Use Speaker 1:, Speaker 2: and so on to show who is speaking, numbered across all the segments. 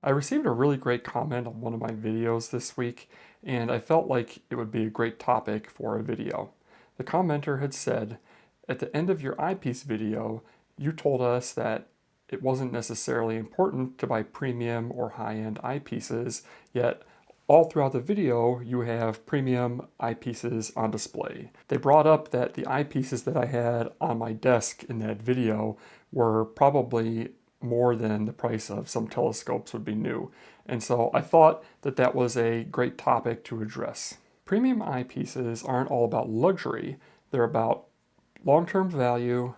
Speaker 1: I received a really great comment on one of my videos this week, and I felt like it would be a great topic for a video. The commenter had said, at the end of your eyepiece video, you told us that it wasn't necessarily important to buy premium or high-end eyepieces, yet all throughout the video, you have premium eyepieces on display. They brought up that the eyepieces that I had on my desk in that video were probably more than the price of some telescopes would be new. And so I thought that that was a great topic to address. Premium eyepieces aren't all about luxury, they're about long-term value,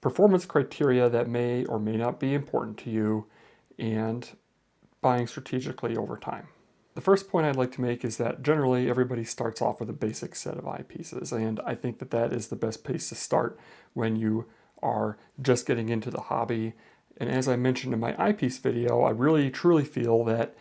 Speaker 1: performance criteria that may or may not be important to you, and buying strategically over time. The first point I'd like to make is that generally everybody starts off with a basic set of eyepieces, and I think that that is the best place to start when you are just getting into the hobby. And as I mentioned in my eyepiece video, I really truly feel that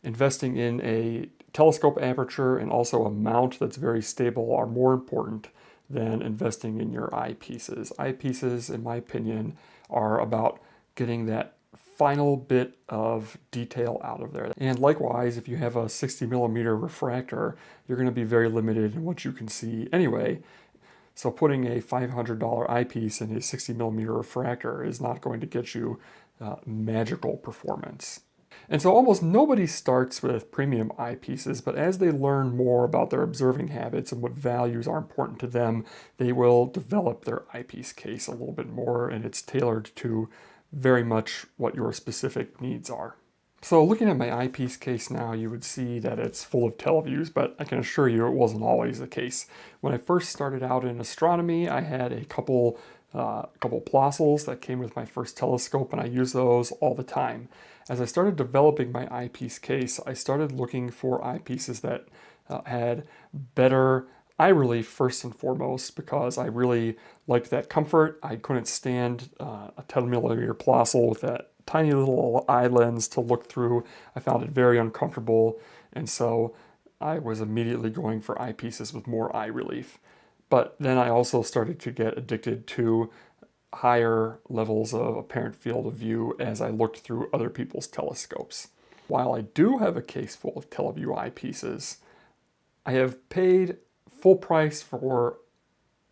Speaker 1: investing in a telescope aperture and also a mount that's very stable are more important than investing in your eyepieces. Eyepieces, in my opinion, are about getting that final bit of detail out of there. And likewise, if you have a 60mm refractor, you're going to be very limited in what you can see anyway. So putting a $500 eyepiece in a 60mm refractor is not going to get you magical performance. And so almost nobody starts with premium eyepieces, but as they learn more about their observing habits and what values are important to them, they will develop their eyepiece case a little bit more, and it's tailored to very much what your specific needs are. So looking at my eyepiece case now, you would see that it's full of televiews, but I can assure you it wasn't always the case. When I first started out in astronomy, I had a couple Plossls that came with my first telescope, and I used those all the time. As I started developing my eyepiece case, I started looking for eyepieces that had better eye relief first and foremost, because I really liked that comfort. I couldn't stand a 10mm Plossl with that tiny little eye lens to look through. I found it very uncomfortable, and so I was immediately going for eyepieces with more eye relief. But then I also started to get addicted to higher levels of apparent field of view as I looked through other people's telescopes. While I do have a case full of teleview eyepieces, I have paid full price for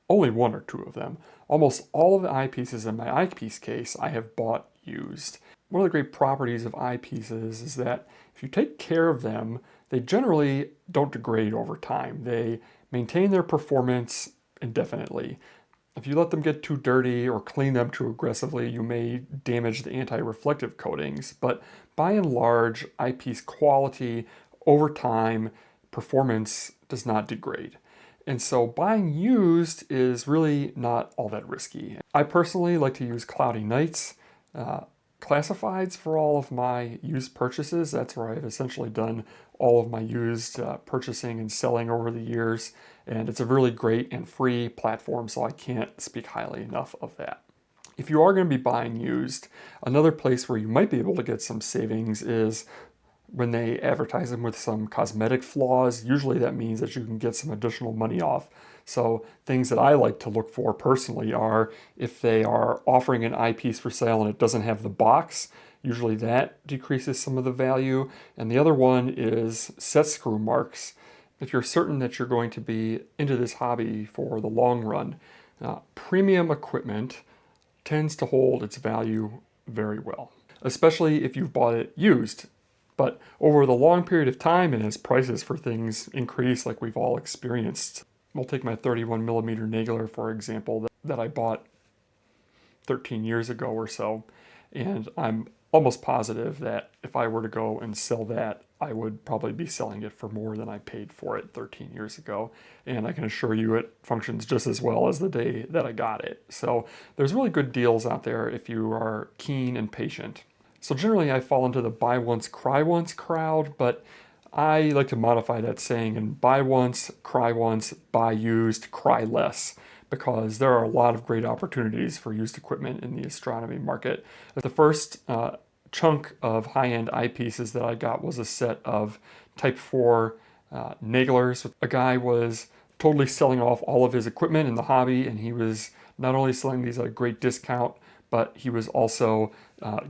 Speaker 1: only one or two of them. Almost all of the eyepieces in my eyepiece case I have bought used. One of the great properties of eyepieces is that if you take care of them, they generally don't degrade over time. They maintain their performance indefinitely. If you let them get too dirty or clean them too aggressively, you may damage the anti-reflective coatings, but by and large, eyepiece quality over time, performance does not degrade. And so buying used is really not all that risky. I personally like to use Cloudy Nights classifieds for all of my used purchases. That's where I've essentially done all of my used purchasing and selling over the years. And it's a really great and free platform, so I can't speak highly enough of that. If you are going to be buying used, another place where you might be able to get some savings is when they advertise them with some cosmetic flaws. Usually that means that you can get some additional money off. So things that I like to look for personally are if they are offering an eyepiece for sale and it doesn't have the box, usually that decreases some of the value. And the other one is set screw marks. If you're certain that you're going to be into this hobby for the long run, premium equipment tends to hold its value very well, especially if you've bought it used. But over the long period of time, and as prices for things increase like we've all experienced, we'll take my 31mm Nagler, for example, that I bought 13 years ago or so, and I'm almost positive that if I were to go and sell that, I would probably be selling it for more than I paid for it 13 years ago. And I can assure you it functions just as well as the day that I got it. So there's really good deals out there if you are keen and patient. So generally I fall into the buy once, cry once crowd, but I like to modify that saying and buy once, cry once, buy used, cry less, because there are a lot of great opportunities for used equipment in the astronomy market. The first chunk of high-end eyepieces that I got was a set of Type 4 Naglers. A guy was totally selling off all of his equipment in the hobby, and he was not only selling these at a great discount, but he was also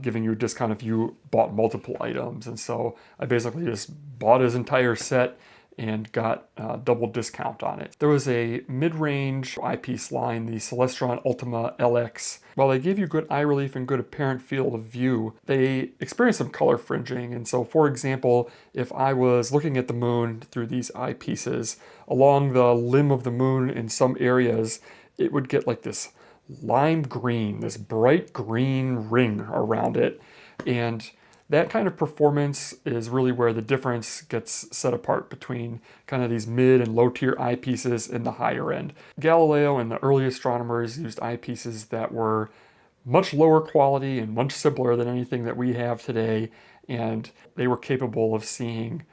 Speaker 1: giving you a discount if you bought multiple items. And so I basically just bought his entire set and got a double discount on it. There was a mid-range eyepiece line, the Celestron Ultima LX. While they gave you good eye relief and good apparent field of view, they experienced some color fringing. And so, for example, if I was looking at the moon through these eyepieces, along the limb of the moon in some areas, it would get like this lime green, this bright green ring around it. And that kind of performance is really where the difference gets set apart between kind of these mid and low tier eyepieces and the higher end. Galileo and the early astronomers used eyepieces that were much lower quality and much simpler than anything that we have today, and they were capable of seeing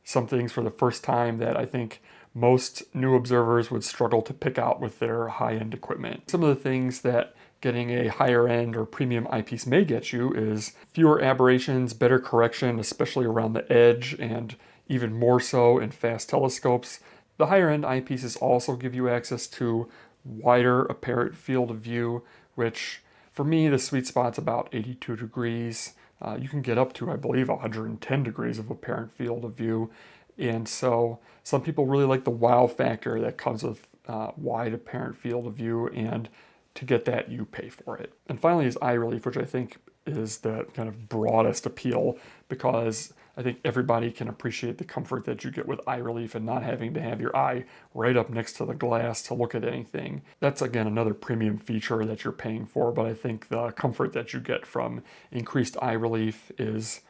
Speaker 1: some things for the first time that I think most new observers would struggle to pick out with their high-end equipment. Some of the things that getting a higher end or premium eyepiece may get you is fewer aberrations, better correction, especially around the edge, and even more so in fast telescopes. The higher end eyepieces also give you access to wider apparent field of view, which for me, the sweet spot's about 82 degrees. You can get up to, I believe, 110 degrees of apparent field of view. And so some people really like the wow factor that comes with wide apparent field of view, and to get that, you pay for it. And finally is eye relief, which I think is the kind of broadest appeal, because I think everybody can appreciate the comfort that you get with eye relief and not having to have your eye right up next to the glass to look at anything. That's, again, another premium feature that you're paying for, but I think the comfort that you get from increased eye relief is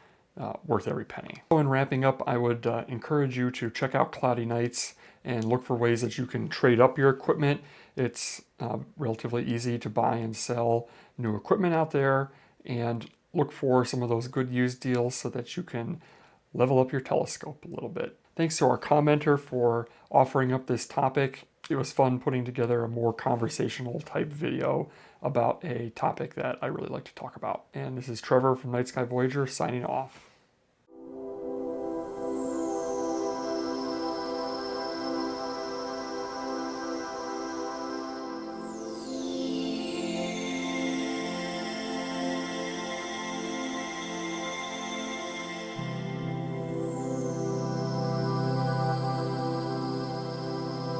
Speaker 1: worth every penny. So in wrapping up, I would encourage you to check out Cloudy Nights and look for ways that you can trade up your equipment. It's relatively easy to buy and sell new equipment out there, and look for some of those good used deals so that you can level up your telescope a little bit. Thanks to our commenter for offering up this topic. It was fun putting together a more conversational type video about a topic that I really like to talk about. And this is Trevor from Night Sky Voyager signing off.